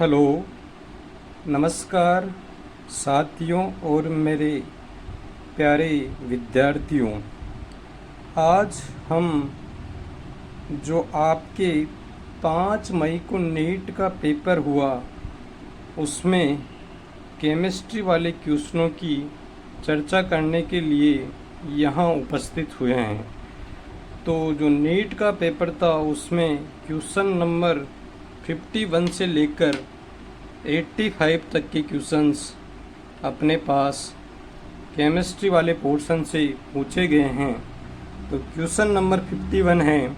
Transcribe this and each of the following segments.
Hello, नमस्कार साथियों और मेरे प्यारे विद्यार्थियों। आज हम जो आपके 5 मई को नीट का पेपर हुआ उसमें केमिस्ट्री वाले क्वेश्चनों की चर्चा करने के लिए यहाँ उपस्थित हुए हैं। तो जो नीट का पेपर था उसमें क्वेश्चन नंबर 51 से लेकर 85 तक के क्वेश्चंस अपने पास केमिस्ट्री वाले पोर्शन से पूछे गए हैं। तो क्वेश्चन नंबर 51 है,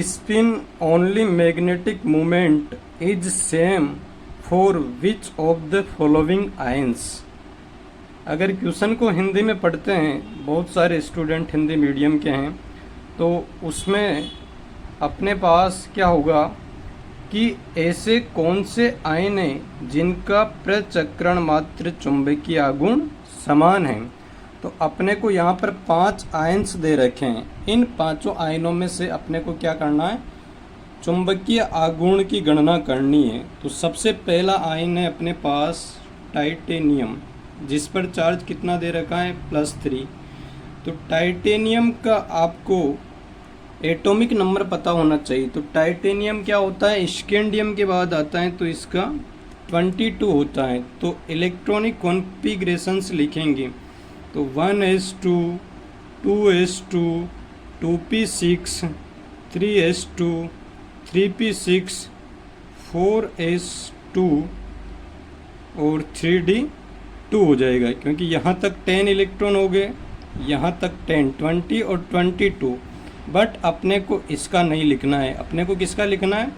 spin only magnetic moment is same for which of the following ions. अगर क्वेश्चन को हिंदी में पढ़ते हैं, बहुत सारे स्टूडेंट हिंदी मीडियम के हैं, तो उसमें अपने पास क्या होगा कि ऐसे कौन से आयन हैं जिनका प्रचक्रण मात्र चुंबकीय आघूर्ण समान है। तो अपने को यहाँ पर 5 आयन्स दे रखे हैं। इन 5 आयनों में से अपने को क्या करना है, चुंबकीय आघूर्ण की गणना करनी है। तो सबसे पहला आयन है अपने पास टाइटेनियम, जिस पर चार्ज कितना दे रखा है, +3। तो टाइटेनियम का आपको एटॉमिक नंबर पता होना चाहिए। तो टाइटेनियम क्या होता है, स्कैंडियम के बाद आता है, तो इसका 22 होता है। तो इलेक्ट्रॉनिक कॉन्फ़िगरेशंस लिखेंगे तो 1s2, 2s2, 2p6, 3s2, 3p6, 4s2 और 3d2 हो जाएगा, क्योंकि यहाँ तक 10 इलेक्ट्रॉन हो गए, यहाँ तक 10, 20 और 22। बट अपने को इसका नहीं लिखना है, अपने को किसका लिखना है,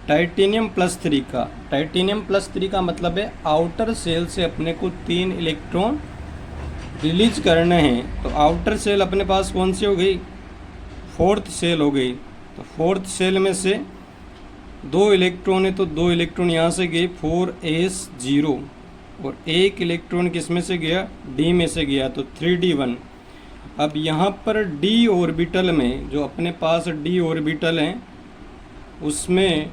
टाइटेनियम +3 का। टाइटेनियम +3 का मतलब है आउटर सेल से अपने को 3 इलेक्ट्रॉन रिलीज करने हैं। तो आउटर सेल अपने पास कौन सी हो गई, 4th सेल हो गई। तो 4th सेल में से 2 इलेक्ट्रॉन है, तो 2 इलेक्ट्रॉन यहाँ से गए 4s0, और 1 इलेक्ट्रॉन किस में से गया, डी में से गया, तो 3d1। अब यहाँ पर डी ऑर्बिटल में जो अपने पास डी ऑर्बिटल हैं, उसमें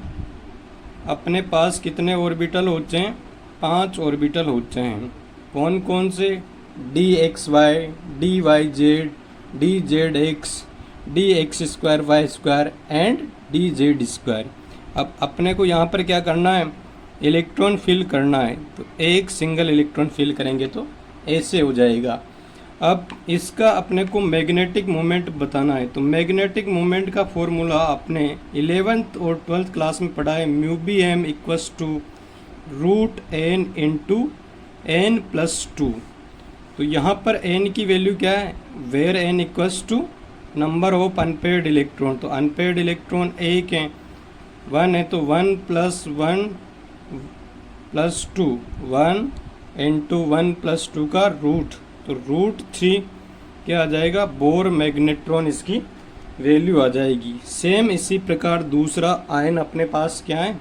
अपने पास कितने ऑर्बिटल होते हैं, 5 ऑर्बिटल होते हैं। कौन कौन से, dxy, dyz, dzx, dx2y2 and dz2। अब अपने को यहाँ पर क्या करना है, इलेक्ट्रॉन फिल करना है। तो एक सिंगल इलेक्ट्रॉन फिल करेंगे तो ऐसे हो जाएगा। अब इसका अपने को मैग्नेटिक मोमेंट बताना है। तो मैग्नेटिक मोमेंट का फॉर्मूला अपने 11th और 12th क्लास में पढ़ा है, μbm = √n × n+2। तो यहाँ पर n की वैल्यू क्या है, where n = number of unpaired electron. तो अनपेयर्ड इलेक्ट्रॉन 1 है, 1 है, तो 1 + 1 + 2, 1 × 1 + 2 का रूट, तो √3 क्या आ जाएगा, बोर मैग्नेट्रॉन इसकी वैल्यू आ जाएगी। सेम इसी प्रकार दूसरा आयन अपने पास क्या है,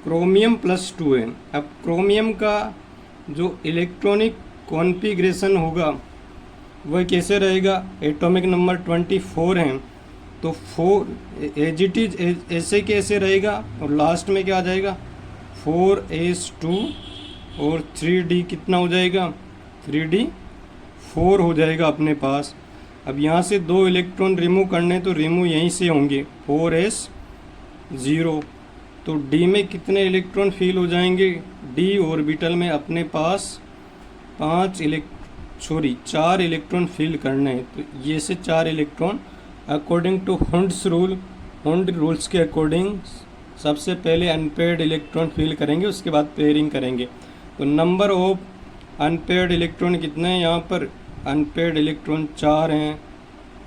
क्रोमियम +2 है। अब क्रोमियम का जो इलेक्ट्रॉनिक कॉन्फ़िगरेशन होगा वह कैसे रहेगा, एटॉमिक नंबर 24 है, तो 4 एज इट इज ऐसे कैसे रहेगा, और लास्ट में क्या आ जाएगा, 4s2 और 3d कितना हो जाएगा, 3d4 हो जाएगा अपने पास। अब यहाँ से 2 इलेक्ट्रॉन रिमूव करने, तो रिमूव यहीं से होंगे, 4s0। तो d में कितने इलेक्ट्रॉन फिल हो जाएंगे, d ऑर्बिटल में अपने पास 4 इलेक्ट्रॉन फिल करने हैं। तो ये से 4 electron according to Hund rules के अकॉर्डिंग सबसे पहले अनपेयर्ड इलेक्ट्रॉन फिल करेंगे, उसके बाद पेयरिंग करेंगे। तो नंबर ऑफ अनपेयर्ड इलेक्ट्रॉन कितने हैं, यहाँ पर अनपेयर्ड इलेक्ट्रॉन 4 हैं।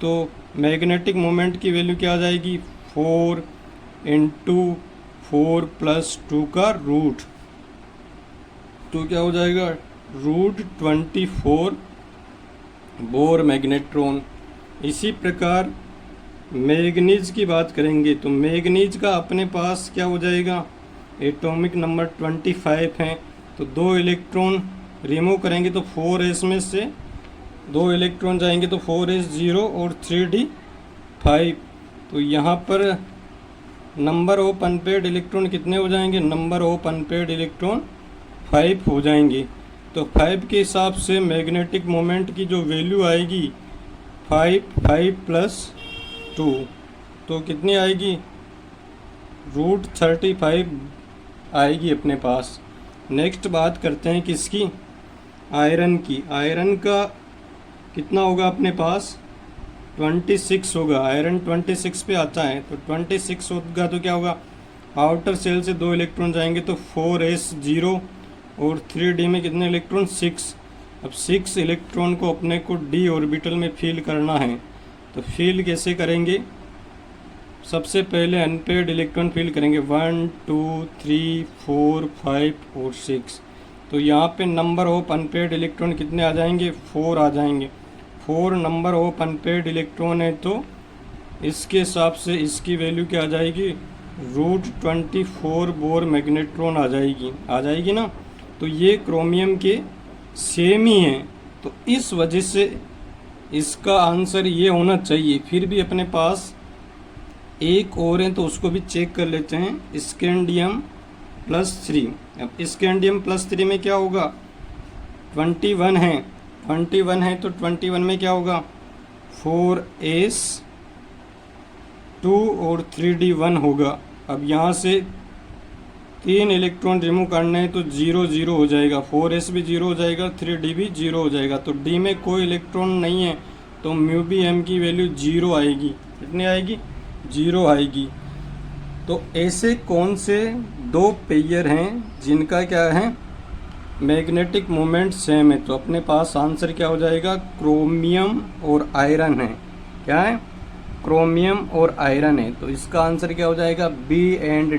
तो मैग्नेटिक मोमेंट की वैल्यू क्या आ जाएगी, 4 × 4 + 2 का रूट, तो क्या हो जाएगा, √24 बोर मैग्नेट्रॉन। इसी प्रकार मैग्नीज की बात करेंगे, तो मैग्नीज का अपने पास क्या हो जाएगा, एटॉमिक नंबर 25 है। तो 2 इलेक्ट्रॉन रिमूव करेंगे, तो 4s में से 2 इलेक्ट्रॉन जाएंगे, तो 4s0 और 3d5। तो यहाँ पर नंबर ऑफ अनपेड इलेक्ट्रॉन कितने हो जाएंगे, नंबर ऑफ अनपेड इलेक्ट्रॉन 5 हो जाएंगे। तो 5 के हिसाब से मैग्नेटिक मोमेंट की जो वैल्यू आएगी 5 प्लस 2 तो कितनी आएगी, √35 आएगी अपने पास। नेक्स्ट बात करते हैं किसकी, आयरन की। आयरन का कितना होगा अपने पास 26 होगा। आयरन 26 पे आता है, तो 26 होगा तो क्या होगा, आउटर सेल से 2 इलेक्ट्रॉन जाएंगे तो 4s0 और 3d में कितने इलेक्ट्रॉन 6। अब 6 इलेक्ट्रॉन को अपने को d ऑर्बिटल में फील करना है, तो फील कैसे करेंगे, सबसे पहले अनपेड इलेक्ट्रॉन फील करेंगे 1 2 3 4 5 और 6। तो यहाँ पे नंबर ऑफ अनपेड इलेक्ट्रॉन कितने आ जाएंगे, 4 आ जाएंगे। 4 नंबर ऑफ अनपेड इलेक्ट्रॉन है, तो इसके हिसाब से इसकी वैल्यू क्या आ जाएगी, √24 बोर मैग्नेट्रॉन आ जाएगी ना। तो ये क्रोमियम के सेम ही हैं, तो इस वजह से इसका आंसर ये होना चाहिए। फिर भी अपने पास एक और है तो उसको भी चेक कर लेते हैं, स्कैंडियम +3। अब स्कैंडियम +3 में क्या होगा, 21 है, 21 है तो 21 में क्या होगा 4s2 और 3d1 होगा। अब यहाँ से 3 इलेक्ट्रॉन रिमूव करना है तो 0 0 हो जाएगा, 4s भी 0 हो जाएगा, 3d भी 0 हो जाएगा। तो d में कोई इलेक्ट्रॉन नहीं है तो म्यू बी एम की वैल्यू 0 आएगी। कितनी आएगी, 0 आएगी। तो ऐसे कौन से 2 पेयर हैं जिनका क्या है मैग्नेटिक मोमेंट सेम है, तो अपने पास आंसर क्या हो जाएगा, क्रोमियम और आयरन है। क्या है, क्रोमियम और आयरन है। तो इसका आंसर क्या हो जाएगा, बी एंड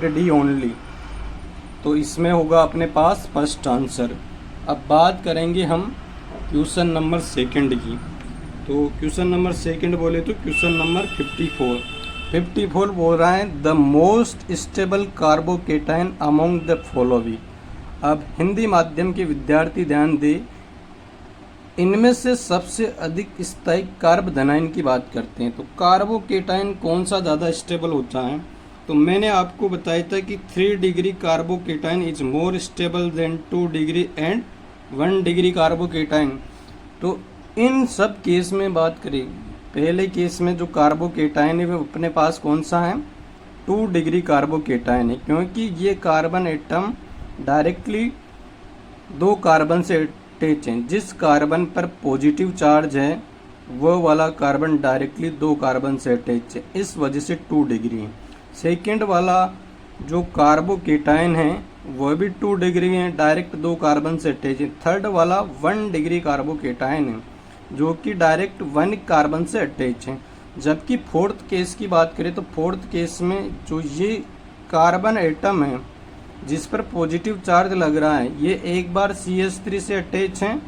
डी ओनली। तो इसमें होगा अपने पास फर्स्ट आंसर। अब बात करेंगे हम क्वेश्चन नंबर 2 की। तो क्वेश्चन नंबर 2 बोले तो क्वेश्चन नंबर 54 बोल रहा है, the most stable carbocation among the following. अब हिंदी माध्यम के विद्यार्थी ध्यान दे, इनमें से सबसे अधिक स्थायी कार्बोधनाइन की बात करते हैं। तो कार्बोकेटाइन कौन सा ज़्यादा स्टेबल होता है, तो मैंने आपको बताया था कि 3 degree carbocation is more stable then 2 degree and 1 degree carbocation. तो इन सब केस में बात करें, पहले केस में जो कार्बोकेटाइन है वो अपने पास कौन सा है, 2 डिग्री कार्बोकेटाइन है, क्योंकि ये कार्बन एटम डायरेक्टली 2 कार्बन से अटैच हैं। जिस कार्बन पर पॉजिटिव चार्ज है वो वाला कार्बन डायरेक्टली 2 कार्बन से अटैच है, इस वजह से 2 डिग्री है। सेकेंड वाला जो कार्बोकेटाइन है वह भी 2 डिग्री है, डायरेक्ट 2 कार्बन से अटैच है। थर्ड वाला 1 डिग्री कार्बोकेटाइन है जो कि डायरेक्ट 1 कार्बन से अटैच है। जबकि फोर्थ केस की बात करें तो फोर्थ केस में जो ये कार्बन एटम है जिस पर पॉजिटिव चार्ज लग रहा है, ये एक बार CH3 से अटैच हैं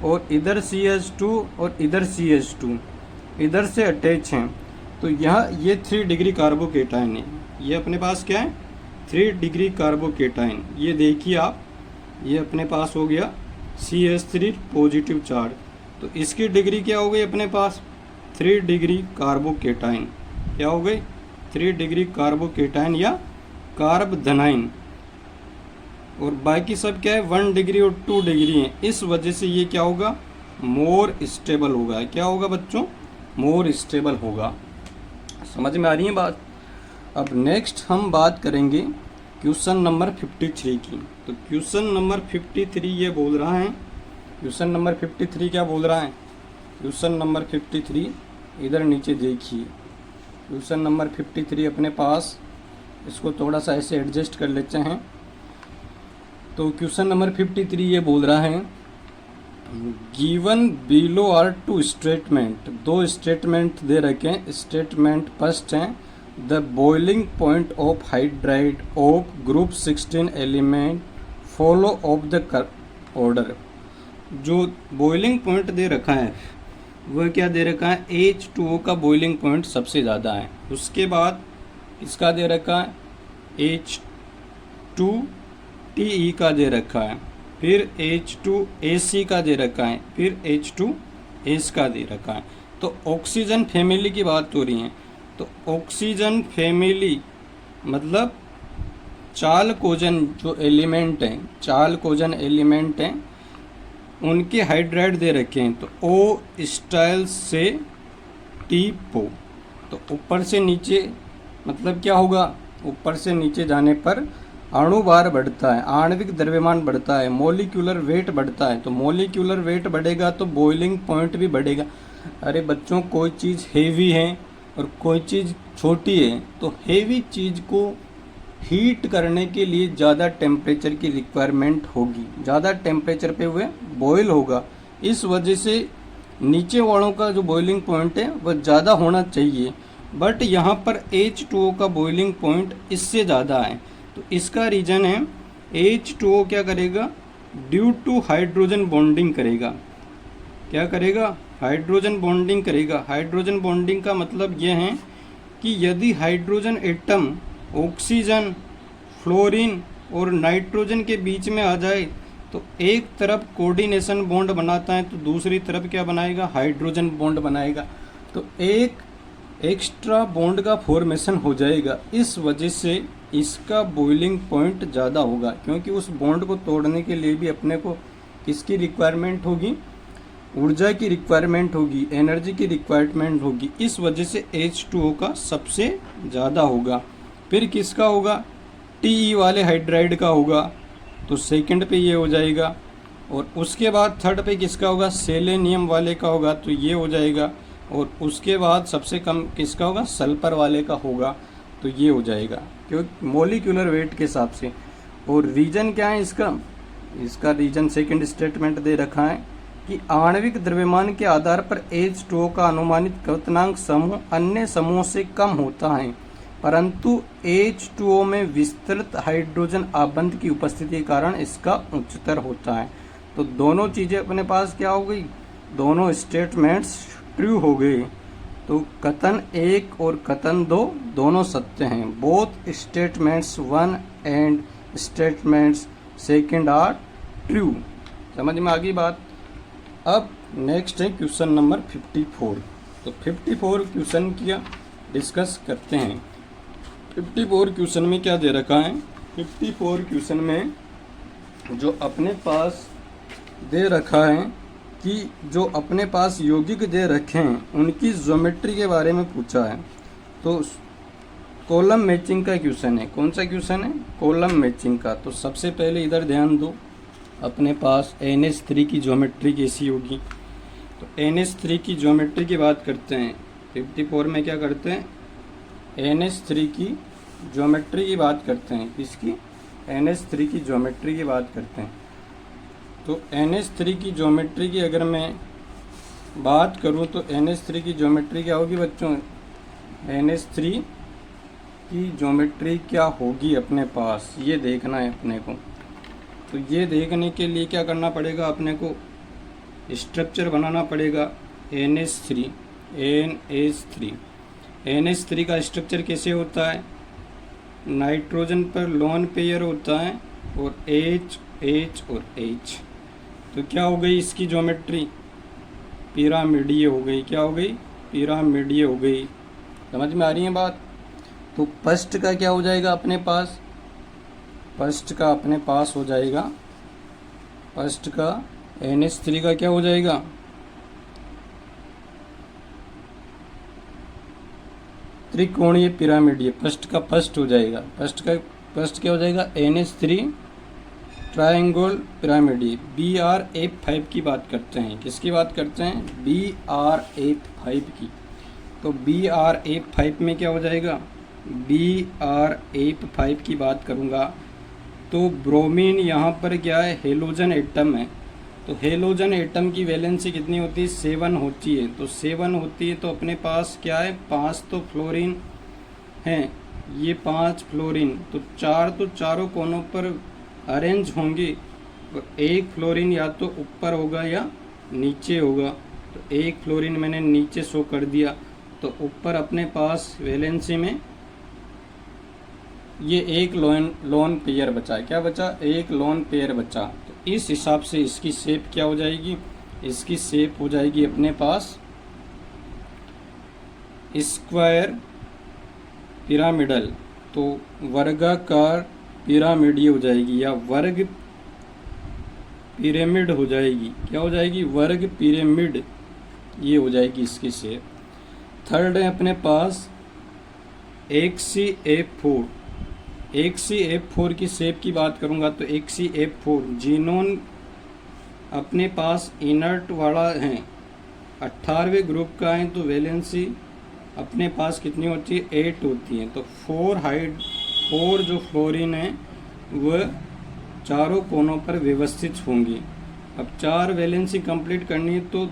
और इधर CH2 और इधर CH2 इधर से अटैच हैं। तो ये 3 डिग्री कार्बोकेटाइन है। ये अपने पास क्या है, 3 डिग्री कार्बोकेटाइन। ये देखिए आप, ये अपने पास हो गया CH3 पॉजिटिव चार्ज। तो इसकी डिग्री क्या हो गई अपने पास, 3 डिग्री कार्बोकेटाइन। क्या हो गई, 3 डिग्री कार्बोकेटाइन या कार्बोधनाइन। और बाकी सब क्या है, 1 डिग्री और 2 डिग्री हैं। इस वजह से ये क्या होगा, मोर स्टेबल होगा। क्या होगा बच्चों, मोर स्टेबल होगा। समझ में आ रही है बात। अब नेक्स्ट हम बात करेंगे क्वेश्चन नंबर 53 की। तो क्वेश्चन नंबर 53 ये बोल रहा है, क्वेश्चन नंबर 53 क्या बोल रहा है, क्वेश्चन नंबर 53 इधर नीचे देखिए। क्वेश्चन नंबर 53 अपने पास, इसको थोड़ा सा ऐसे एडजस्ट कर लेते हैं। तो क्वेश्चन नंबर 53 ये बोल रहा है, given below are 2 statement. 2 statement दे रखे हैं। स्टेटमेंट फर्स्ट है, the boiling point of hydride of group 16 element follow of the order. जो बॉइलिंग पॉइंट दे रखा है वह क्या दे रखा है, H2O का बॉइलिंग पॉइंट सबसे ज़्यादा है। उसके बाद इसका दे रखा है H2TE का दे रखा है, फिर H2AC का दे रखा है, फिर H2S का दे रखा है। तो ऑक्सीजन फैमिली की बात हो रही है। तो ऑक्सीजन फैमिली मतलब चालकोजन जो एलिमेंट हैं, चालकोजन एलिमेंट हैं, उनके हाइड्राइड दे रखे हैं। तो ओ स्टाइल से टी पो। तो ऊपर से नीचे मतलब क्या होगा, ऊपर से नीचे जाने पर अणु भार बढ़ता है, आणविक द्रव्यमान बढ़ता है, मोलिक्यूलर वेट बढ़ता है। तो मोलिक्यूलर वेट बढ़ेगा तो बॉइलिंग पॉइंट भी बढ़ेगा। अरे बच्चों, कोई चीज़ हेवी है और कोई चीज़ छोटी है, तो हेवी चीज़ को हीट करने के लिए ज़्यादा टेम्परेचर की रिक्वायरमेंट होगी, ज़्यादा टेम्परेचर पे हुए बॉयल होगा। इस वजह से नीचे वालों का जो बॉइलिंग पॉइंट है वह ज़्यादा होना चाहिए, बट यहाँ पर H2O का बॉइलिंग पॉइंट इससे ज़्यादा है। तो इसका रीज़न है H2O क्या करेगा, ड्यू टू हाइड्रोजन बॉन्डिंग करेगा। क्या करेगा, हाइड्रोजन बॉन्डिंग करेगा। हाइड्रोजन बॉन्डिंग का मतलब यह है कि यदि हाइड्रोजन एटम ऑक्सीजन, फ्लोरीन और नाइट्रोजन के बीच में आ जाए तो एक तरफ कोऑर्डिनेशन बॉन्ड बनाता है तो दूसरी तरफ क्या बनाएगा, हाइड्रोजन बॉन्ड बनाएगा। तो एक एक्स्ट्रा बॉन्ड का फॉर्मेशन हो जाएगा। इस वजह से इसका बॉइलिंग पॉइंट ज़्यादा होगा, क्योंकि उस बॉन्ड को तोड़ने के लिए भी अपने को किसकी रिक्वायरमेंट होगी, ऊर्जा की रिक्वायरमेंट होगी, एनर्जी की रिक्वायरमेंट होगी। इस वजह से H2O का सबसे ज़्यादा होगा। फिर किसका होगा, TE वाले हाइड्राइड का होगा, तो सेकंड पे ये हो जाएगा। और उसके बाद थर्ड पे किसका होगा, सेलेनियम वाले का होगा, तो ये हो जाएगा। और उसके बाद सबसे कम किसका होगा, सल्फर वाले का होगा, तो ये हो जाएगा, क्योंकि मोलिकुलर वेट के हिसाब से। और रीजन क्या है इसका रीजन सेकंड स्टेटमेंट दे रखा है कि आणविक द्रव्यमान के आधार पर H2O का अनुमानित क्वथनांक समूह अन्य समूहों से कम होता है, परंतु H2O में विस्तृत हाइड्रोजन आबंध की उपस्थिति के कारण इसका उच्चतर होता है। तो दोनों चीज़ें अपने पास क्या हो गई, दोनों स्टेटमेंट्स ट्रू हो गए। तो कथन 1 और कथन 2 दोनों सत्य हैं। Both statements 1 and statements second are true. समझ में आ गई बात। अब नेक्स्ट है क्वेश्चन नंबर 54। तो 54 क्वेश्चन किया डिस्कस करते हैं। 54 क्वेश्चन में क्या दे रखा है, 54 क्वेश्चन में जो अपने पास दे रखा है कि जो अपने पास यौगिक दे रखे हैं उनकी ज्योमेट्री के बारे में पूछा है। तो कॉलम मैचिंग का क्वेश्चन है। कौन सा क्वेश्चन है, कॉलम मैचिंग का। तो सबसे पहले इधर ध्यान दो, अपने पास NH3 की ज्योमेट्री कैसी होगी। तो NH3 की ज्योमेट्री की बात करते हैं। 54 में क्या करते हैं, NH3 की ज्योमेट्री की बात करते हैं। किसकी, NH3 की ज्योमेट्री की बात करते हैं। तो NH3 की ज्योमेट्री की अगर मैं बात करूं तो NH3 की ज्योमेट्री क्या होगी बच्चों, NH3 की ज्योमेट्री क्या होगी अपने पास, ये देखना है अपने को। तो ये देखने के लिए क्या करना पड़ेगा, अपने को स्ट्रक्चर बनाना पड़ेगा। NH3 का स्ट्रक्चर कैसे होता है, नाइट्रोजन पर लोन पेयर होता है और H और H। तो क्या हो गई इसकी ज्योमेट्री, पिरामिडीय हो गई। क्या हो गई, पिरामिडीय हो गई। समझ में आ रही है बात। तो फर्स्ट का क्या हो जाएगा अपने पास, फर्स्ट का अपने पास हो जाएगा, फर्स्ट का NH3 का क्या हो जाएगा, त्रिकोणीय पिरामिडीय। फर्स्ट का फर्स्ट हो जाएगा, फर्स्ट क्या हो जाएगा, NH3 ट्रायंगल पिरामिडीय। BRF5 की बात करते हैं। किसकी बात करते हैं, BRF5 की। तो BRF5 में क्या हो जाएगा, BRF5 की बात करूँगा तो ब्रोमीन यहाँ पर क्या है, हेलोजन एटम है। तो हेलोजन एटम की वैलेंसी कितनी होती है, 7 होती है। तो 7 होती है तो अपने पास क्या है, 5 तो फ्लोरीन हैं, ये 5 फ्लोरीन। तो 4 तो चारों कोनों पर अरेंज होंगे। तो एक फ्लोरीन या तो ऊपर होगा या नीचे होगा। तो एक फ्लोरीन मैंने नीचे शो कर दिया। तो ऊपर अपने पास वैलेंसी में ये एक लोन पेयर बचा। क्या बचा, एक लोन पेयर बचा। तो इस हिसाब से इसकी शेप क्या हो जाएगी, इसकी शेप हो जाएगी अपने पास स्क्वायर पिरामिडल, तो वर्गाकार पिरामिड ये हो जाएगी, या वर्ग पिरामिड हो जाएगी। क्या हो जाएगी? वर्ग पिरामिड ये हो जाएगी इसकी शेप। थर्ड है अपने पास HCF4। HCF4 की शेप की बात करूंगा तो HCF4 जीनोन अपने पास इनर्ट वाला है, 18वें ग्रुप का है, तो वैलेंसी अपने पास कितनी होती है? 8 होती है। तो 4 जो फ्लोरीन है वह चारों कोनों पर व्यवस्थित होंगी। अब 4 वैलेंसी कंप्लीट करनी है तो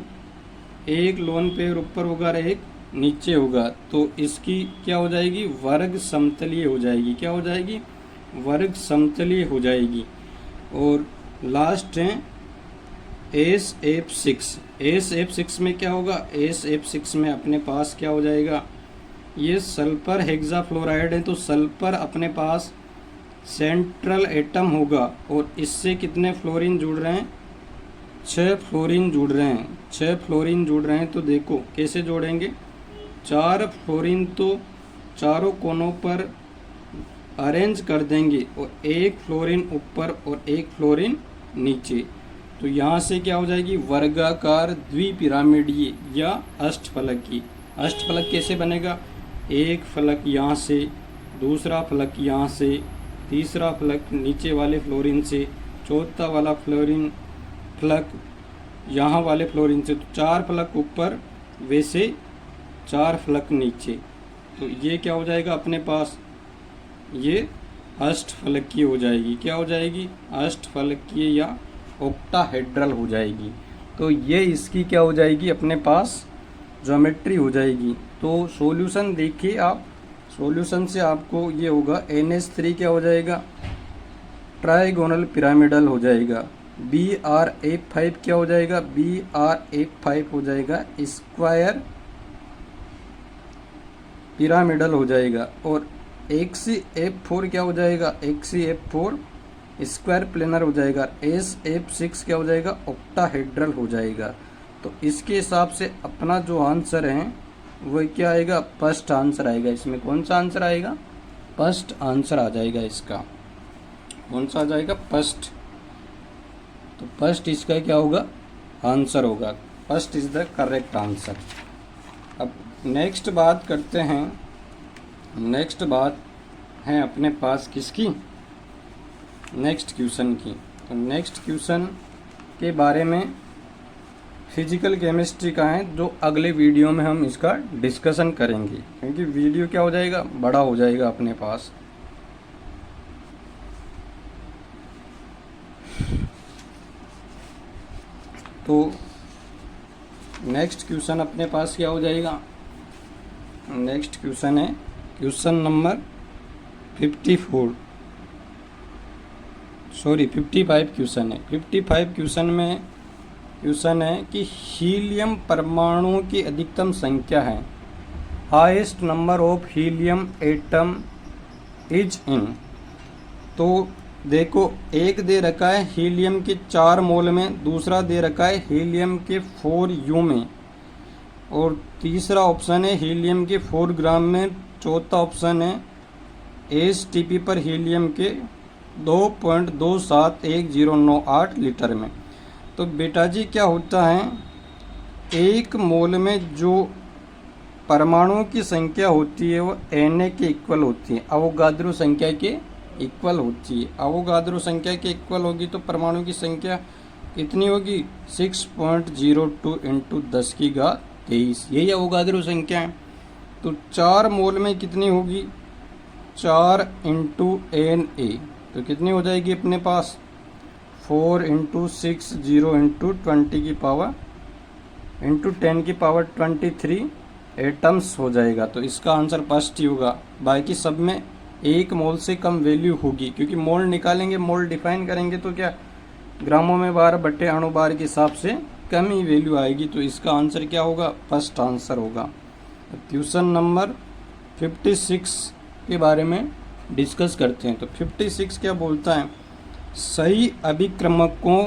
एक लोन पेयर ऊपर होगा और एक नीचे होगा, तो इसकी क्या हो जाएगी? वर्ग समतलीय हो जाएगी। क्या हो जाएगी? वर्ग समतलीय हो जाएगी। और लास्ट है SF6। SF6 में क्या होगा? SF6 में अपने पास क्या हो जाएगा? ये सल्फर हेक्साफ्लोराइड है, तो सल्फर अपने पास सेंट्रल एटम होगा और इससे कितने फ्लोरीन जुड़ रहे हैं? 6 फ्लोरीन जुड़ रहे हैं। 6 फ्लोरीन जुड़ रहे हैं, तो देखो कैसे जोड़ेंगे। 4 फ्लोरीन तो चारों कोनों पर अरेंज कर देंगे और एक फ्लोरीन ऊपर और एक फ्लोरीन नीचे, तो यहाँ से क्या हो जाएगी? वर्गाकार द्विपिरामिडीय या अष्टफलकी। अष्टफलक कैसे बनेगा? एक फलक यहाँ से, दूसरा फलक यहाँ से, तीसरा फलक नीचे वाले फ्लोरीन से, चौथा वाला फलक यहाँ वाले फ्लोरीन से, तो 4 फलक ऊपर वैसे 4 फलक नीचे, तो ये क्या हो जाएगा अपने पास? ये अष्टफलकीय हो जाएगी। क्या हो जाएगी? अष्टफलकीय या ऑक्टाहेड्रल हो जाएगी। तो ये इसकी क्या हो जाएगी? अपने पास ज्योमेट्री हो जाएगी। तो सॉल्यूशन देखिए आप, सॉल्यूशन से आपको ये होगा NH3 क्या हो जाएगा? ट्राइगोनल पिरामिडल हो जाएगा। BrF5 क्या हो जाएगा? BrF5 हो जाएगा स्क्वायर पिरामिडल हो जाएगा। और HCF4 क्या हो जाएगा? HCF4 स्क्वायर प्लेनर हो जाएगा। SF6 क्या हो जाएगा? ऑक्टाहेड्रल हो जाएगा। तो इसके हिसाब से अपना जो आंसर है वो क्या आएगा? फर्स्ट आंसर आएगा। इसमें कौन सा आंसर आएगा? फर्स्ट आंसर आ जाएगा इसका। कौन सा आ जाएगा? फर्स्ट। तो फर्स्ट इसका क्या होगा? आंसर होगा। First is the correct answer. अब नेक्स्ट बात करते हैं। नेक्स्ट बात है अपने पास किसकी? नेक्स्ट क्वेश्चन की। तो नेक्स्ट क्वेश्चन के बारे में फिजिकल केमिस्ट्री का है, जो अगले वीडियो में हम इसका डिस्कशन करेंगे, क्योंकि वीडियो क्या हो जाएगा? बड़ा हो जाएगा अपने पास। तो नेक्स्ट क्वेश्चन अपने पास क्या हो जाएगा? नेक्स्ट क्वेश्चन है क्वेश्चन नंबर 55 क्वेश्चन है। 55 क्वेश्चन में क्वेश्चन है कि हीलियम परमाणुओं की अधिकतम संख्या है। Highest number of helium atom is in. तो देखो, एक दे रखा है हीलियम के 4 मोल में, दूसरा दे रखा है हीलियम के 4U में, और तीसरा ऑप्शन है हीलियम के 4 ग्राम में, चौथा ऑप्शन है STP पर हीलियम के 2.271098 लीटर में। तो बेटा जी क्या होता है, एक मोल में जो परमाणुओं की संख्या होती है वो Na के इक्वल होती है, अवोगाद्रो संख्या के इक्वल होती है। अवोगाद्रो संख्या के इक्वल होगी तो परमाणु की संख्या कितनी होगी? 6.02 × 10⁻23, यही अवोगाद्रो संख्या है। तो 4 मोल में कितनी होगी? 4 × Na, तो कितनी हो जाएगी अपने पास? 4 × 6 0 × 10⁻23 एटम्स हो जाएगा। तो इसका आंसर फर्स्ट ही होगा। बाकी सब में 1 मोल से कम वैल्यू होगी, क्योंकि मोल निकालेंगे, मोल डिफाइन करेंगे तो क्या ग्रामों में बार बटे अणु बार के हिसाब से कम ही वैल्यू आएगी। तो इसका आंसर क्या होगा? फर्स्ट आंसर होगा। क्वेश्चन नंबर 56 के बारे में डिस्कस करते हैं। तो 56 क्या बोलता है? सही अभिक्रमकों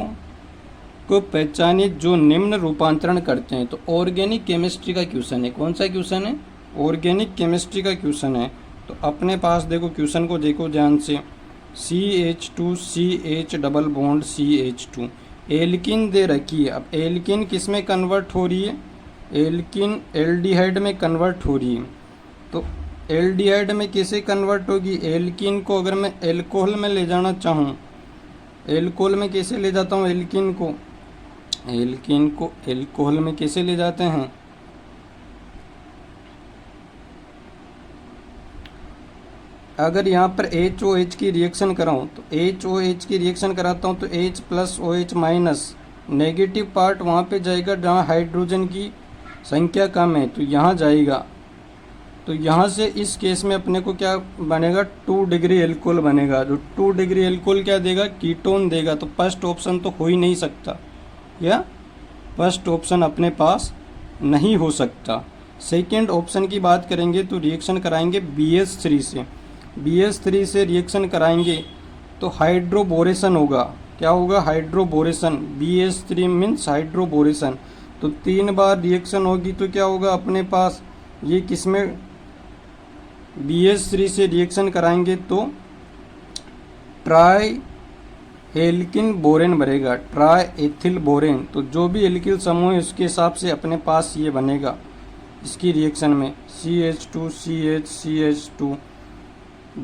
को पहचाने जो निम्न रूपांतरण करते हैं। तो ऑर्गेनिक केमिस्ट्री का क्वेश्चन है। कौन सा क्वेश्चन है? ऑर्गेनिक केमिस्ट्री का क्वेश्चन है। तो अपने पास देखो क्वेश्चन को देखो ध्यान से, CH2 double bond CH2 alkene दे रखी है। अब एल्किन किस में कन्वर्ट हो रही है, एल्किन एल्डिहाइड में कन्वर्ट हो रही है। तो एल्डिहाइड में कैसे कन्वर्ट होगी, एल्किन को अगर मैं एल्कोहल में ले जाना चाहूँ, एल्कोहल में कैसे ले जाता हूँ, एल्किन को एल्कोहल में कैसे ले जाते हैं, अगर यहाँ पर HOH की रिएक्शन कराऊँ तो HOH की रिएक्शन कराता हूँ तो H plus OH minus, negative part वहाँ पे जाएगा जहाँ हाइड्रोजन की संख्या कम है, तो यहाँ जाएगा। तो यहाँ से इस केस में अपने को क्या बनेगा, 2 डिग्री एल्कोहल बनेगा। जो 2 डिग्री एल्कोहल क्या देगा, कीटोन देगा। तो फर्स्ट ऑप्शन तो हो ही नहीं सकता, या फर्स्ट ऑप्शन अपने पास नहीं हो सकता। सेकेंड ऑप्शन की बात करेंगे तो रिएक्शन कराएंगे BH3 से, BH3 से रिएक्शन कराएंगे तो हाइड्रोबोरेशन होगा। क्या होगा, हाइड्रोबोरेशन। BH3 means hydroboration. तो 3 बार रिएक्शन होगी तो क्या होगा अपने पास, ये किसमें BH3 से रिएक्शन कराएंगे तो ट्राई एल्किन बोरेन बनेगा, ट्राई एथिल बोरेन। तो जो भी एल्किल समूह है उसके हिसाब से अपने पास ये बनेगा इसकी रिएक्शन में CH2 CH CH2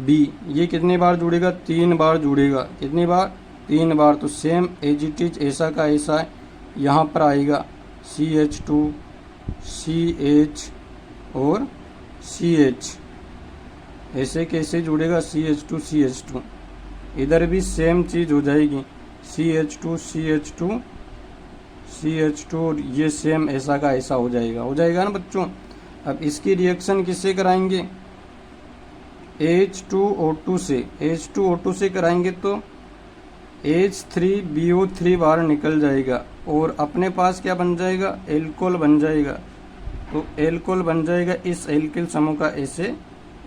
B। ये कितनी बार जुड़ेगा, 3 बार जुड़ेगा। कितनी बार, 3 बार। तो सेम एज इट इज ऐसा का ऐसा है, यहाँ पर आएगा CH2 CH और CH, ऐसे कैसे जुड़ेगा CH2 CH2। इधर भी सेम चीज़ हो जाएगी, CH2 CH2 CH2 और ये सेम ऐसा का ऐसा हो जाएगा ना बच्चों। अब इसकी रिएक्शन किससे कराएंगे, H2O2 से, H2O2 से कराएंगे तो H3BO3 बाहर निकल जाएगा और अपने पास क्या बन जाएगा, एल्कोहल बन जाएगा। तो एल्कोहल बन जाएगा इस एल्किल समूह का, ऐसे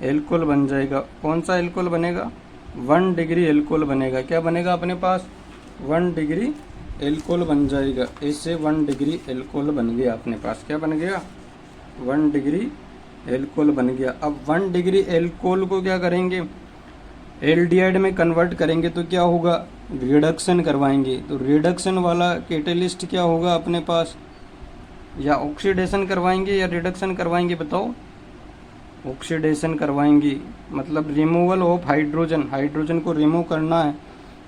एल्कोहल बन जाएगा। कौन सा एल्कोहल बनेगा, 1 डिग्री एल्कोहल बनेगा। क्या बनेगा अपने पास, 1 डिग्री एल्कोहल बन जाएगा। ऐसे 1 डिग्री एल्कोहल बन गया अपने पास। क्या बन गया, 1 डिग्री एल्कोहल बन गया। अब 1 डिग्री एल्कोहल को क्या करेंगे, एल्डिहाइड में कन्वर्ट करेंगे तो क्या होगा, रिडक्शन करवाएंगे। तो रिडक्शन वाला कैटेलिस्ट क्या होगा अपने पास, या ऑक्सीडेशन करवाएंगे या रिडक्शन करवाएंगे, बताओ। ऑक्सीडेशन करवाएंगे, मतलब रिमूवल ऑफ हाइड्रोजन, हाइड्रोजन को रिमूव करना है।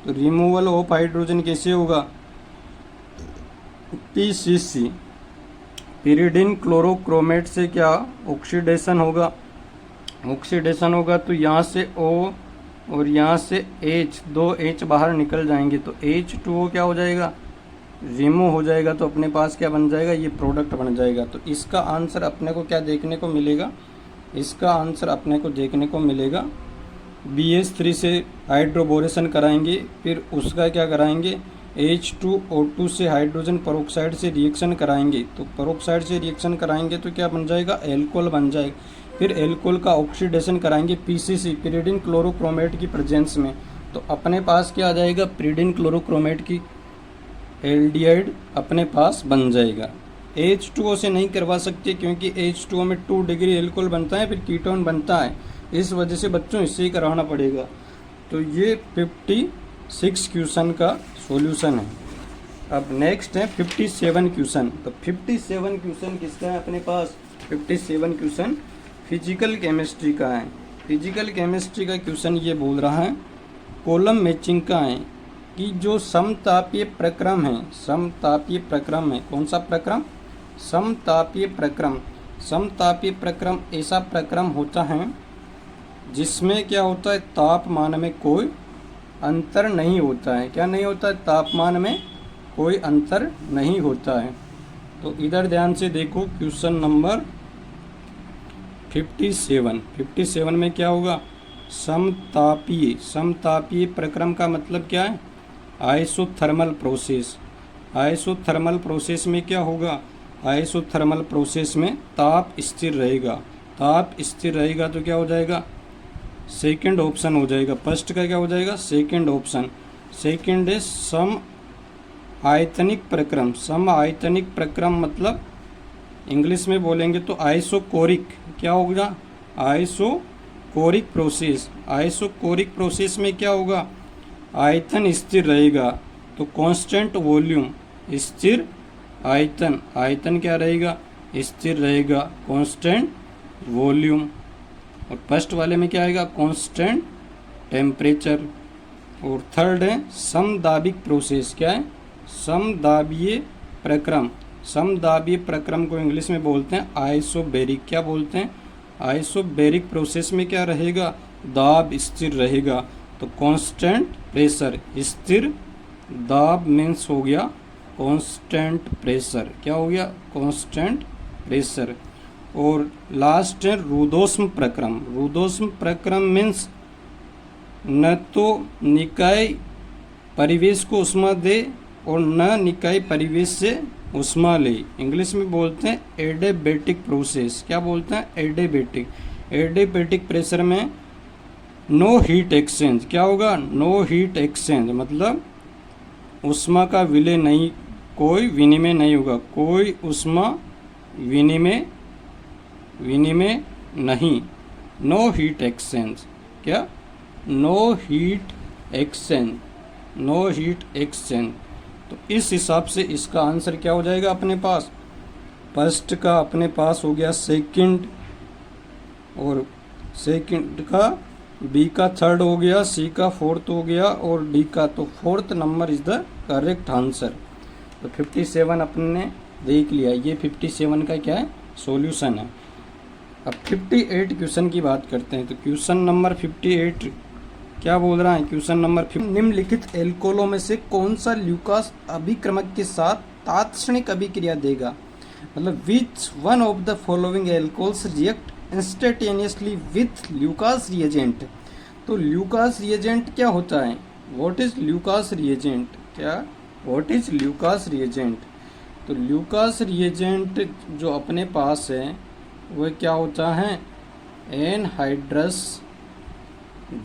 तो रिमूवल ऑफ हाइड्रोजन कैसे होगा, PCC, pyridine क्लोरोक्रोमेट से क्या ऑक्सीडेशन होगा, ऑक्सीडेशन होगा। तो यहाँ से O और यहाँ से H, 2 H बाहर निकल जाएंगे तो H2O क्या हो जाएगा, रिमूव हो जाएगा। तो अपने पास क्या बन जाएगा, ये प्रोडक्ट बन जाएगा। तो इसका आंसर अपने को क्या देखने को मिलेगा, इसका आंसर अपने को देखने को मिलेगा BH3 से हाइड्रोबोरेशन कराएंगे, फिर उसका क्या कराएंगे, H2O2 से हाइड्रोजन पेरोक्साइड से रिएक्शन कराएंगे। तो पेरोक्साइड से रिएक्शन कराएंगे तो क्या बन जाएगा, एल्कोहल बन जाएगा। फिर एल्कोहल का ऑक्सीडेशन कराएंगे PCC, pyridine क्लोरोक्रोमेट की प्रेजेंस में। तो अपने पास क्या आ जाएगा, pyridine क्लोरोक्रोमेट की एल्डिहाइड अपने पास बन जाएगा। H2O से नहीं करवा सकते क्योंकि H2O में 2 डिग्री एल्कोहल बनता है, फिर कीटोन बनता है। इस वजह से बच्चों इससे ही करवाना पड़ेगा। तो ये 56 क्वेश्चन का सॉल्यूशन है। अब नेक्स्ट है 57 क्वेश्चन। तो 57 क्वेश्चन किसका है अपने पास, 57 क्वेश्चन फिजिकल केमिस्ट्री का है। फिजिकल केमिस्ट्री का क्वेश्चन ये बोल रहा है, कॉलम मैचिंग का है कि जो समतापीय प्रक्रम है, समतापीय प्रक्रम है, कौन सा प्रक्रम, समतापीय प्रक्रम। समतापीय प्रक्रम ऐसा प्रक्रम होता है जिसमें क्या होता है, तापमान में कोई अंतर नहीं होता है। क्या नहीं होता है, तापमान में कोई अंतर नहीं होता है। तो इधर ध्यान से देखो क्वेश्चन नंबर 57। 57 में क्या होगा, समतापीय। समतापीय प्रक्रम का मतलब क्या है, आइसोथर्मल प्रोसेस। आइसोथर्मल प्रोसेस में क्या होगा, आइसोथर्मल प्रोसेस में ताप स्थिर रहेगा। ताप स्थिर रहेगा तो क्या हो जाएगा, सेकंड ऑप्शन हो जाएगा। फर्स्ट का क्या हो जाएगा, सेकंड ऑप्शन। सेकंड है सम आयतनिक प्रक्रम। सम आयतनिक प्रक्रम मतलब इंग्लिश में बोलेंगे तो आइसोकोरिक। क्या होगा, कोरिक प्रोसेस, आइसोकोरिक प्रोसेस में क्या होगा, आयतन स्थिर रहेगा, तो कांस्टेंट वॉल्यूम स्थिर आयतन, आयतन क्या रहेगा, स्थिर रहेगा, कांस्टेंट वॉल्यूम। और फर्स्ट वाले में क्या आएगा, कांस्टेंट टेम्परेचर। और थर्ड है समदाबिक प्रोसेस, क्या है, समदाबीय प्रक्रम। समदाबीय प्रक्रम को इंग्लिश में बोलते हैं आइसोबैरिक, क्या बोलते हैं, आइसोबैरिक प्रोसेस में क्या रहेगा, दाब स्थिर रहेगा, तो कांस्टेंट प्रेशर, स्थिर दाब मीन्स हो गया कांस्टेंट प्रेशर, क्या हो गया, कांस्टेंट प्रेशर। और लास्ट है रुदोष्म प्रक्रम। रुदोष्म प्रक्रम मीन्स न तो निकाय परिवेश को उष्मा दे और न निकाय परिवेश से उष्मा ले, इंग्लिश में बोलते हैं एडियाबैटिक प्रोसेस, क्या बोलते हैं, एडियाबैटिक। एडियाबैटिक प्रेशर में नो हीट एक्सचेंज, क्या होगा, नो हीट एक्सचेंज, मतलब उष्मा का विलय नहीं, कोई विनिमय नहीं होगा, कोई उष्मा विनिमय नहीं, नो हीट एक्सचेंज, क्या, no heat exchange, no heat exchange. तो इस हिसाब से इसका आंसर क्या हो जाएगा अपने पास, फर्स्ट का अपने पास हो गया सेकंड, और सेकंड का बी का थर्ड हो गया, सी का फोर्थ हो गया, और डी का, तो fourth number is the correct answer. तो 57 अपन ने देख लिया, ये 57 का क्या है, सॉल्यूशन है। अब 58 क्वेश्चन की बात करते हैं। तो क्वेश्चन नंबर 58 क्या बोल रहा है, क्वेश्चन नंबर 50, निम्नलिखित एल्कोहलों में से कौन सा ल्यूकास अभिक्रमक के साथ तात्क्षणिक अभिक्रिया देगा, मतलब which one of the following alcohols react instantaneously with Lucas reagent. तो ल्यूकास रिएजेंट क्या होता है, व्हाट इज ल्यूकास रिएजेंट, क्या, व्हाट इज ल्यूकास रिएजेंट। तो ल्यूकास रिएजेंट जो अपने पास है वह क्या होता है, एनहाइड्रस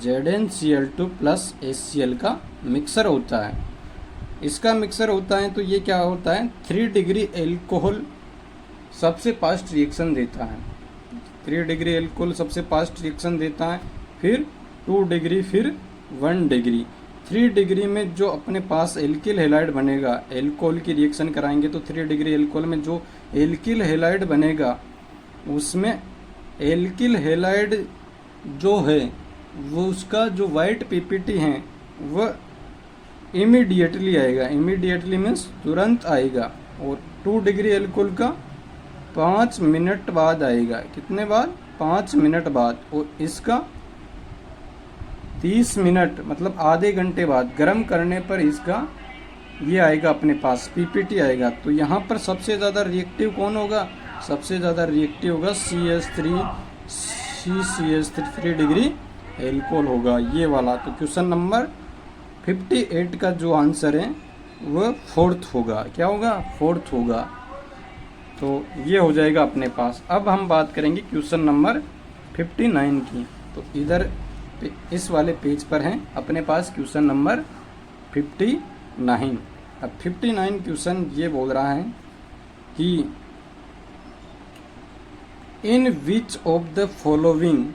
ZnCl2 प्लस HCl का मिक्सर होता है, इसका मिक्सर होता है। तो ये क्या होता है, 3 डिग्री एल्कोहल सबसे फास्ट रिएक्शन देता है, 3 डिग्री एल्कोहल सबसे फास्ट रिएक्शन देता है, फिर 2 डिग्री, फिर 1 डिग्री। 3 डिग्री में जो अपने पास एल्किल हैलाइड बनेगा, एल्कोहल की रिएक्शन कराएंगे तो 3 डिग्री एल्कोहल में जो एल्किल हैलाइड बनेगा उसमें एल्किल हैलाइड जो है वो उसका जो वाइट पीपीटी है वह इमीडिएटली आएगा, इमीडिएटली मीन्स तुरंत आएगा, और 2 डिग्री एल्कोहल का 5 मिनट बाद आएगा, कितने बाद, 5 मिनट बाद, और इसका 30 मिनट मतलब आधे घंटे बाद गर्म करने पर इसका ये आएगा अपने पास पीपीटी आएगा। तो यहाँ पर सबसे ज़्यादा रिएक्टिव कौन होगा, सबसे ज़्यादा रिएक्टिव होगा CH3 3 डिग्री एल्कोहल होगा, ये वाला। तो क्वेश्चन नंबर 58 का जो आंसर है वह फोर्थ होगा, क्या होगा, फोर्थ होगा। तो ये हो जाएगा अपने पास। अब हम बात करेंगे क्वेश्चन नंबर 59 की। तो इधर इस वाले पेज पर है अपने पास क्वेश्चन नंबर 59। अब 59 क्वेश्चन ये बोल रहा है कि in which of the following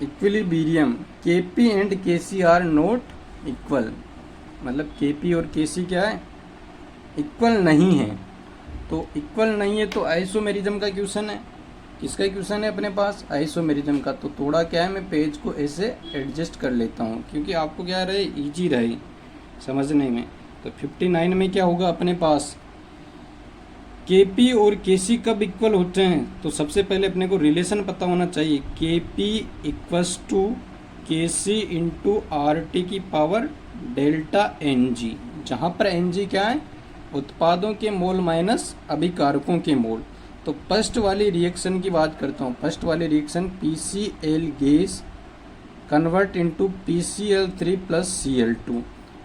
equilibrium Kp and Kc are not equal, मतलब Kp और Kc क्या है, इक्वल नहीं है। तो इक्वल नहीं है तो आइसोमेरिज्म का क्वेश्चन है, किसका क्वेश्चन है अपने पास, आइसोमेरिज्म का। तो थोड़ा क्या है, मैं पेज को ऐसे एडजस्ट कर लेता हूँ क्योंकि आपको क्या रहे, इजी रहे समझने में। तो 59 में क्या होगा अपने पास, Kp और Kc कब इक्वल होते हैं। तो सबसे पहले अपने को रिलेशन पता होना चाहिए, Kp equals to Kc into RT की पावर डेल्टा Ng, जहाँ पर Ng क्या है, उत्पादों के मोल माइनस अभिकारकों के मोल। तो फर्स्ट वाली रिएक्शन की बात करता हूँ, फर्स्ट वाली reaction PCl gas convert into PCl3 plus Cl2।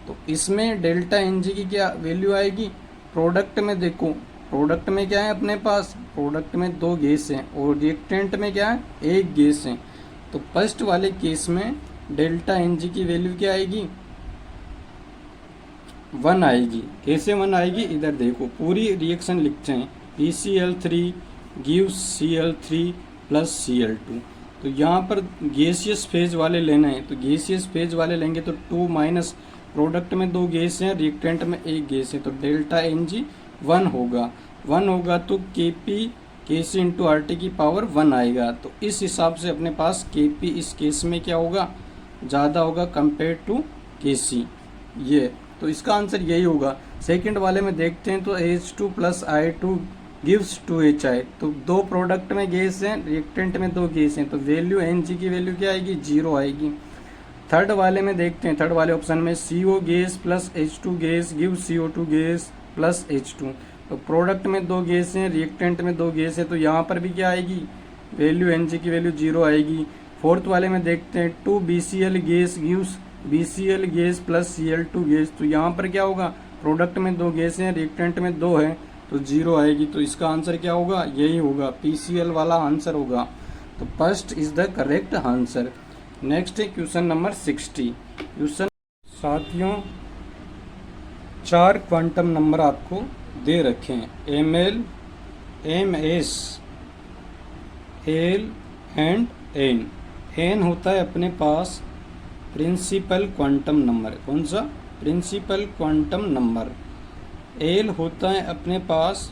तो इसमें डेल्टा Ng की क्या वैल्यू आएगी, प्रोडक्ट में देखो, प्रोडक्ट में क्या है अपने पास, प्रोडक्ट में 2 गैस हैं और रिएक्टेंट में क्या है, 1 गैस है। तो फर्स्ट वाले केस में डेल्टा Ng की वैल्यू क्या आएगी, 1 आएगी। कैसे 1 आएगी, इधर देखो पूरी रिएक्शन लिखते हैं, PCl3 gives Cl3 plus Cl2। तो यहाँ पर गैसियस फेज वाले लेना है, तो गैसियस फेज वाले लेंगे तो 2 माइनस प्रोडक्ट में 2 गैस हैं, रिएक्टेंट में 1 गैस है, तो डेल्टा एन जी 1 होगा। 1 होगा तो के पी के सी इंटू आर टी की पावर 1 आएगा। तो इस हिसाब से अपने पास के पी इस केस में क्या होगा, ज़्यादा होगा कंपेयर टू के सी। ये तो इसका आंसर यही होगा। सेकंड वाले में देखते हैं तो H2 plus I2 gives 2HI। तो 2 प्रोडक्ट में गैस हैं, रिएक्टेंट में 2 गैस हैं, तो वैल्यू Ng की वैल्यू क्या आएगी, 0 आएगी। थर्ड वाले में देखते हैं, थर्ड वाले ऑप्शन में CO gas plus H2 gas give CO2 gas plus H2। तो प्रोडक्ट में 2 गैस हैं, रिएक्टेंट में 2 गैस है, तो यहाँ पर भी क्या आएगी, वैल्यू Ng की वैल्यू 0 आएगी। फोर्थ वाले में देखते हैं 2 BCl gas gives BCl gas plus Cl2 gas. तो यहाँ पर क्या होगा, प्रोडक्ट में 2 गैस हैं, रिएक्टेंट में 2 है, तो 0 आएगी। तो इसका आंसर क्या होगा, यही होगा, PCl वाला आंसर होगा। तो first is the correct answer. Next है क्वेश्चन नंबर 60। क्वेश्चन साथियों 4 क्वांटम नंबर आपको दे रखे हैं, Ml, Ms, L and N। N होता है अपने पास प्रिंसिपल क्वांटम नंबर, कौन सा, प्रिंसिपल क्वांटम नंबर। L होता है अपने पास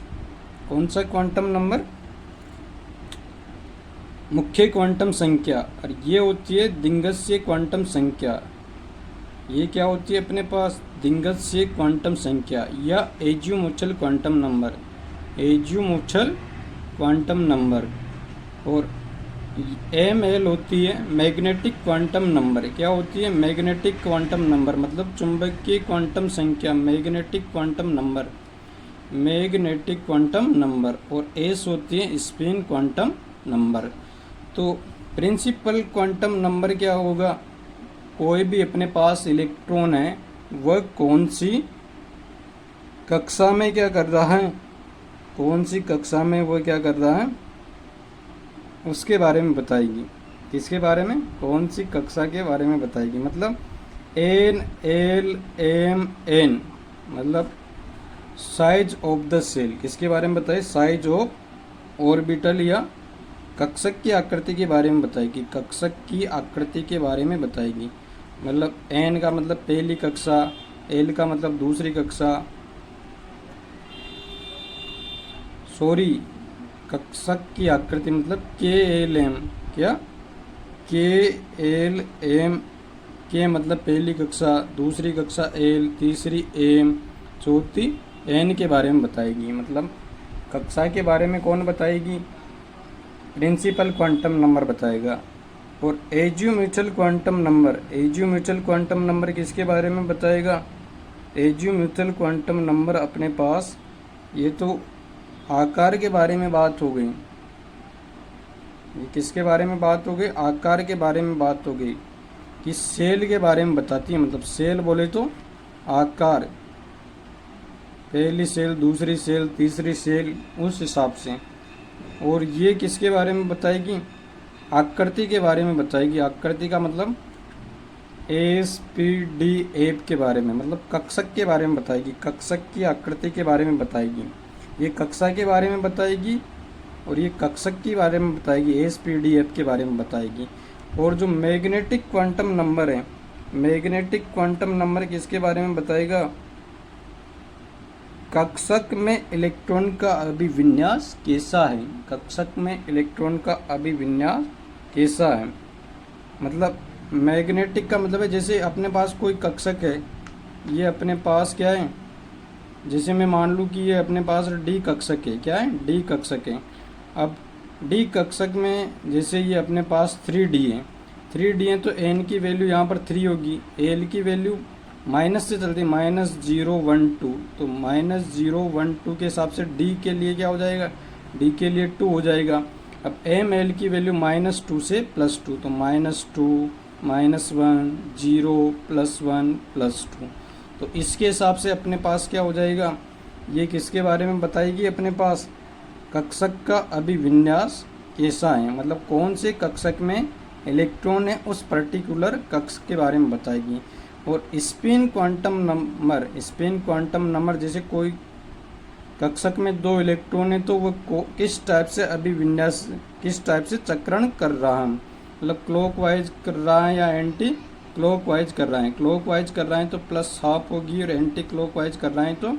कौन सा क्वांटम नंबर, मुख्य क्वांटम संख्या, और ये होती है दिंगस्यी क्वांटम संख्या। ये क्या होती है अपने पास, दिंगस्यी क्वांटम संख्या या एज्यूमुचल क्वांटम नंबर, एज्यूमुचल क्वांटम नंबर। और Ml होती है मैग्नेटिक क्वांटम नंबर। क्या होती है, मैग्नेटिक क्वांटम नंबर, मतलब चुंबकीय क्वांटम संख्या, magnetic quantum number, magnetic quantum number. और S होती है स्पिन क्वांटम नंबर। तो प्रिंसिपल क्वांटम नंबर क्या होगा, कोई भी अपने पास इलेक्ट्रॉन है वह कौन सी कक्षा में क्या कर रहा है, कौन सी कक्षा में वह क्या कर रहा है, उसके बारे में बताएगी। किसके बारे में, कौन सी कक्षा के बारे में बताएगी। मतलब N L M N मतलब साइज ऑफ द सेल, किसके बारे में बताए, साइज ऑफ ऑर्बिटल या कक्षक की आकृति के बारे में बताएगी, कक्षक की आकृति के बारे में बताएगी। मतलब N का मतलब पहली कक्षा, L का मतलब दूसरी कक्षा, सॉरी कक्षक की आकृति मतलब KLM, क्या KLM, के मतलब पहली कक्षा, दूसरी कक्षा L, तीसरी M, चौथी N के बारे में बताएगी। मतलब कक्षा के बारे में कौन बताएगी, प्रिंसिपल क्वांटम नंबर बताएगा। और एज्यूम्यूचल क्वांटम नंबर, एज्यूम्यूचल क्वांटम नंबर किसके बारे में बताएगा, एज्यूम्यूचल क्वांटम नंबर अपने पास, ये तो आकार के बारे में बात हो गई, ये किसके बारे में बात हो गई, आकार के बारे में बात हो गई, कि सेल के बारे में बताती है। मतलब सेल बोले तो आकार, पहली सेल, दूसरी सेल, तीसरी सेल, उस हिसाब से। और ये किसके बारे में बताएगी, आकृति के बारे में बताएगी। आकृति का मतलब SPDF के बारे में, मतलब कक्षक के बारे में बताएगी, कक्षक की आकृति के बारे में बताएगी। ये कक्षा के बारे में बताएगी और ये कक्षक के बारे में बताएगी, SPDF के बारे में बताएगी। और जो मैग्नेटिक क्वांटम नंबर है, मैग्नेटिक क्वांटम नंबर किसके बारे में बताएगा, कक्षक में इलेक्ट्रॉन का अभिविन्यास कैसा है, कक्षक में इलेक्ट्रॉन का अभिविन्यास कैसा है। मतलब मैग्नेटिक का मतलब है जैसे अपने पास कोई कक्षक है, ये अपने पास क्या है, जैसे मैं मान लूँ कि ये अपने पास D कक्षक है, क्या है, D कक्षक है। अब D कक्षक में जैसे ये अपने पास 3D है, 3D है तो N की वैल्यू यहाँ पर 3 होगी, L की वैल्यू माइनस से चलती है, -012, तो -012 के हिसाब से D के लिए क्या हो जाएगा, D के लिए 2 हो जाएगा। अब ML की वैल्यू -2 से +2, तो -2, -1, 0, +1, +2। तो इसके हिसाब से अपने पास क्या हो जाएगा, ये किसके बारे में बताएगी, अपने पास कक्षक का अभिविन्यास कैसा है, मतलब कौन से कक्षक में इलेक्ट्रॉन है उस पर्टिकुलर कक्षक के बारे में बताएगी। और spin quantum number, spin quantum number जैसे कोई कक्षक में 2 इलेक्ट्रॉन है तो वो किस टाइप से अभिविन्यास, किस टाइप से चक्रण कर रहा है, मतलब क्लॉकवाइज कर रहा है या एंटी क्लॉकवाइज कर रहा है। क्लॉकवाइज कर रहा है तो प्लस हाफ होगी और एंटी क्लॉकवाइज कर रहा है तो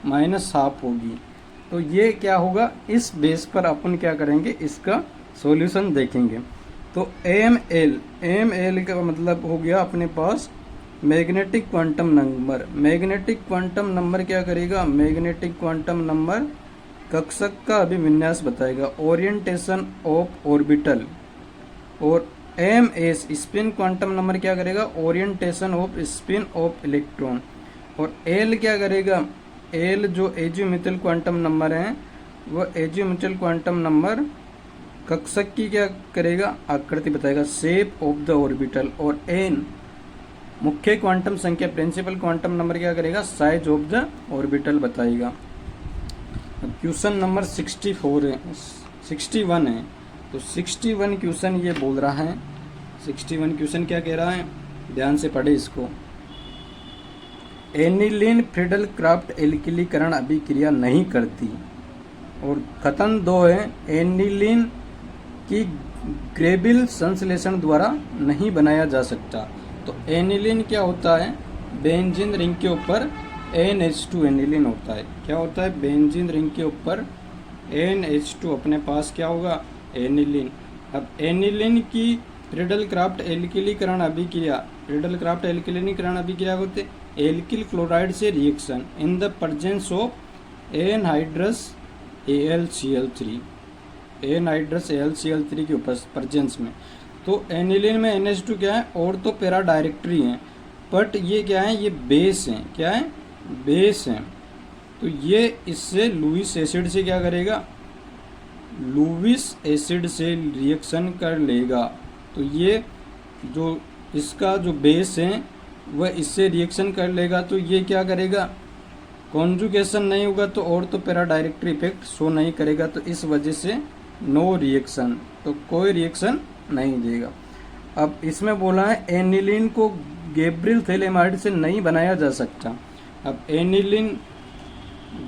माइनस हाफ होगी। तो ये क्या होगा, इस बेस पर अपन क्या करेंगे, इसका सॉल्यूशन देखेंगे। तो एम एल का मतलब हो गया अपने पास magnetic quantum number. Magnetic quantum number क्या करेगा, मैग्नेटिक क्वांटम नंबर कक्षक का अभिविन्यास बताएगा, ओरिएंटेशन ऑफ ऑर्बिटल। और M S spin quantum number क्या करेगा, orientation of spin of electron. और एल क्या करेगा, एल जो एजिमुथल क्वांटम नंबर है वह एजिमुथल क्वांटम नंबर कक्षक की क्या करेगा, आकृति बताएगा, शेप ऑफ द ऑर्बिटल। और एन मुख्य क्वांटम संख्या प्रिंसिपल क्वांटम नंबर क्या करेगा, साइज ऑफ द ऑर्बिटल बताएगा। क्वेश्चन नंबर 61 है। तो 61 क्वेश्चन ये बोल रहा है, 61 क्वेश्चन क्या कह रहा है, ध्यान से पढ़े इसको। एनिलीन फ्रीडल क्राफ्ट एल्किलीकरण अभिक्रिया नहीं करती। और कथन 2 है, एनिलीन की ग्रेबिल संश्लेषण द्वारा नहीं बनाया जा सकता। तो एनिलीन क्या होता है, बेंजीन रिंग के ऊपर NH2 एनिलीन होता है। क्या होता है, बेंजीन रिंग के ऊपर NH2 अपने पास क्या होगा, एनिलीन। अब एनिलीन की फ्रीडल क्राफ्ट एल्किलीकरण अभिक्रिया, फ्रीडल क्राफ्ट एल्किलीकरण अभिक्रिया होते एल्किल क्लोराइड से reaction in the presence of anhydrous AlCl3, anhydrous AlCl3 के प्रेजेंस में। तो एनिलीन में NH2 क्या है, और तो पैरा डायरेक्टरी है, बट ये क्या है, ये बेस है। क्या है, बेस है। तो ये इससे लुईस एसिड से क्या करेगा, लुईस एसिड से रिएक्शन कर लेगा। तो ये जो इसका जो बेस है वह इससे रिएक्शन कर लेगा। तो ये क्या करेगा, कॉन्जुगेशन नहीं होगा तो और तो पैरा डायरेक्टरी इफेक्ट शो नहीं करेगा। तो इस वजह से नो रिएक्शन, तो कोई रिएक्शन नहीं देगा। अब इसमें बोला है एनिलीन को गैब्रियल थैलेमाइड से नहीं बनाया जा सकता। अब एनिलीन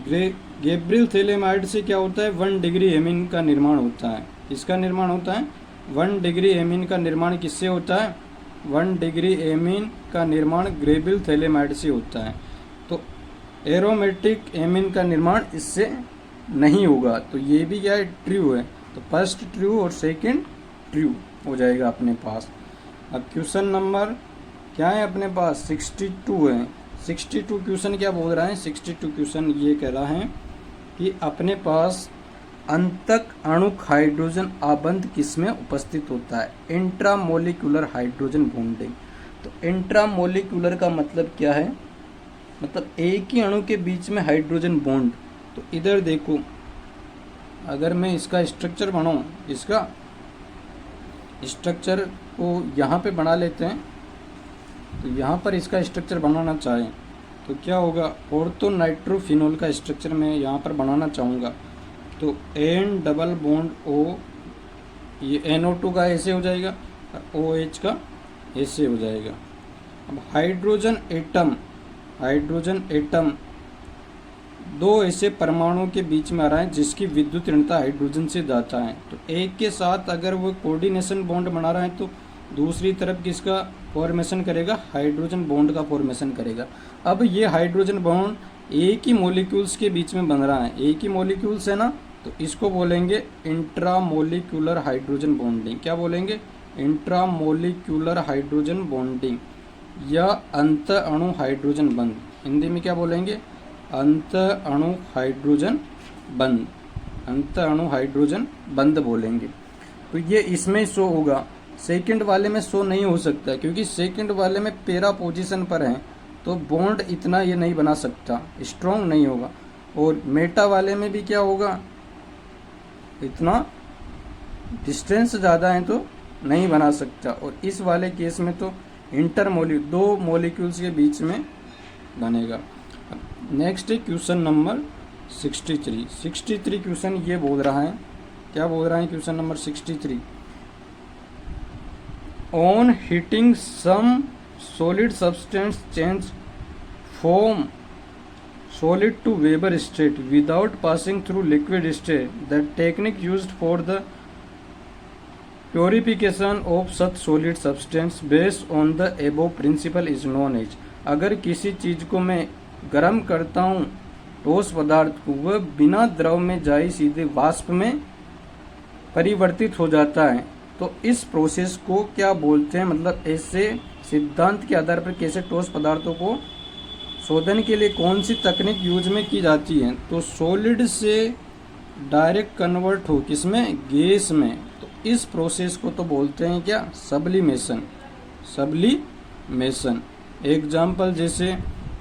गैब्रियल थैलेमाइड से क्या होता है, 1 डिग्री एमीन का निर्माण होता है। इसका निर्माण होता है 1 डिग्री एमीन का निर्माण किससे होता है, 1 डिग्री एमीन का निर्माण ग्रेबिल थैलेमाइड से होता है। तो एरोमेटिक एमीन का निर्माण इससे नहीं होगा। तो ये भी क्या है, ट्रू है। तो फर्स्ट ट्रू और सेकंड ट्रू हो जाएगा अपने पास। अब क्वेश्चन नंबर क्या है अपने पास, 62 है। 62 क्वेश्चन क्या बोल रहा है, 62 क्वेश्चन ये कह रहा है कि अपने पास अंतक अणुक हाइड्रोजन आबंध किसमें उपस्थित होता है, इंट्रामोलिकुलर हाइड्रोजन बॉन्डिंग। तो इंट्रामोलिकुलर का मतलब क्या है, मतलब एक ही अणु के बीच में हाइड्रोजन बॉन्ड। तो इधर देखो, अगर मैं इसका स्ट्रक्चर बनाऊं, इसका स्ट्रक्चर को यहाँ पे बना लेते हैं। तो यहाँ पर इसका स्ट्रक्चर बनाना चाहें तो क्या होगा, ऑर्थो नाइट्रोफिनोल का स्ट्रक्चर मैं यहाँ पर बनाना चाहूँगा। तो N डबल बॉन्ड O, ये NO2 का ऐसे हो जाएगा और OH का ऐसे हो जाएगा। अब हाइड्रोजन एटम दो ऐसे परमाणुओं के बीच में आ रहा है जिसकी विद्युत ऋणता हाइड्रोजन से ज्यादा है। तो एक के साथ अगर वो कोऑर्डिनेशन बॉन्ड बना रहा है तो दूसरी तरफ किसका फॉर्मेशन करेगा, हाइड्रोजन बॉन्ड का फॉर्मेशन करेगा। अब ये हाइड्रोजन बॉन्ड एक ही मॉलिक्यूल्स के बीच में बन रहा है, एक ही मॉलिक्यूल्स है ना, तो इसको बोलेंगे इंट्रामोलिक्यूलर हाइड्रोजन बॉन्डिंग। क्या बोलेंगे, इंट्रामोलिक्यूलर हाइड्रोजन बॉन्डिंग या अंत अणु हाइड्रोजन बंध। हिंदी में क्या बोलेंगे, अंत अणु हाइड्रोजन बंध, अंत अणु हाइड्रोजन बंध बोलेंगे। तो ये इसमें शो होगा, सेकंड वाले में शो नहीं हो सकता क्योंकि सेकंड वाले में पैरा पोजीशन पर है तो बॉन्ड इतना ये नहीं बना सकता, स्ट्रॉन्ग नहीं होगा। और मेटा वाले में भी क्या होगा, इतना डिस्टेंस ज़्यादा है तो नहीं बना सकता। और इस वाले केस में तो दो मॉलिक्यूल्स के बीच में बनेगा। नेक्स्ट है क्वेश्चन नंबर 63। 63 क्वेश्चन ये बोल रहा है, क्या बोल रहा है question number 63, on heating some solid substance change from solid to Weber state without passing through liquid state. The technique used for the purification of such solid substance based on the above principle is known as. अगर किसी चीज को मैं गर्म करता हूँ, ठोस पदार्थ को, वह बिना द्रव में जाए सीधे वाष्प में परिवर्तित हो जाता है। तो इस प्रोसेस को क्या बोलते हैं, मतलब ऐसे सिद्धांत के आधार पर कैसे ठोस पदार्थों को शोधन के लिए कौन सी तकनीक यूज में की जाती है। तो सॉलिड से डायरेक्ट कन्वर्ट हो किसमें, गैस में, तो इस प्रोसेस को तो बोलते हैं क्या, सब्लिमेशन। सब्लिमेशन एग्जाम्पल जैसे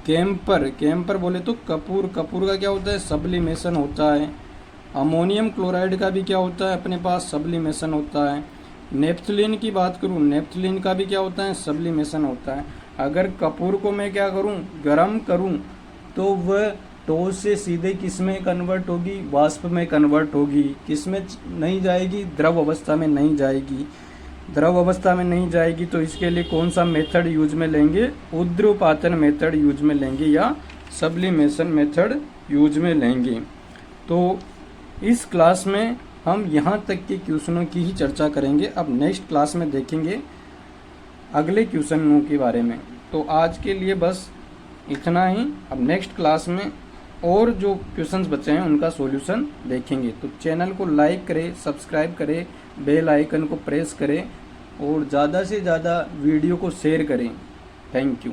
कैंपर बोले तो कपूर का क्या होता है, सब्लिमेशन होता है। अमोनियम क्लोराइड का भी क्या होता है अपने पास, सब्लिमेशन होता है। नेप्थलीन की बात करूँ, नेप्थलीन का भी क्या होता है, सब्लिमेशन होता है। अगर कपूर को मैं क्या करूँ, गर्म करूँ, तो वह ठोस से सीधे किस में कन्वर्ट होगी, वाष्प में कन्वर्ट होगी। किस में नहीं जाएगी, द्रव अवस्था में नहीं जाएगी। द्रव अवस्था में नहीं जाएगी तो इसके लिए कौन सा मेथड यूज में लेंगे, ऊर्ध्वपातन मेथड यूज में लेंगे या सब्लिमेशन मेथड यूज में लेंगे। तो इस क्लास में हम यहाँ तक के क्वेश्चनों की ही चर्चा करेंगे। अब नेक्स्ट क्लास में देखेंगे अगले क्वेश्चनों के बारे में। तो आज के लिए बस इतना ही। अब नेक्स्ट क्लास में और जो क्वेश्चंस बचे हैं उनका सॉल्यूशन देखेंगे। तो चैनल को लाइक करें, सब्सक्राइब करें, बेल आइकन को प्रेस करें और ज़्यादा से ज़्यादा वीडियो को शेयर करें। Thank you.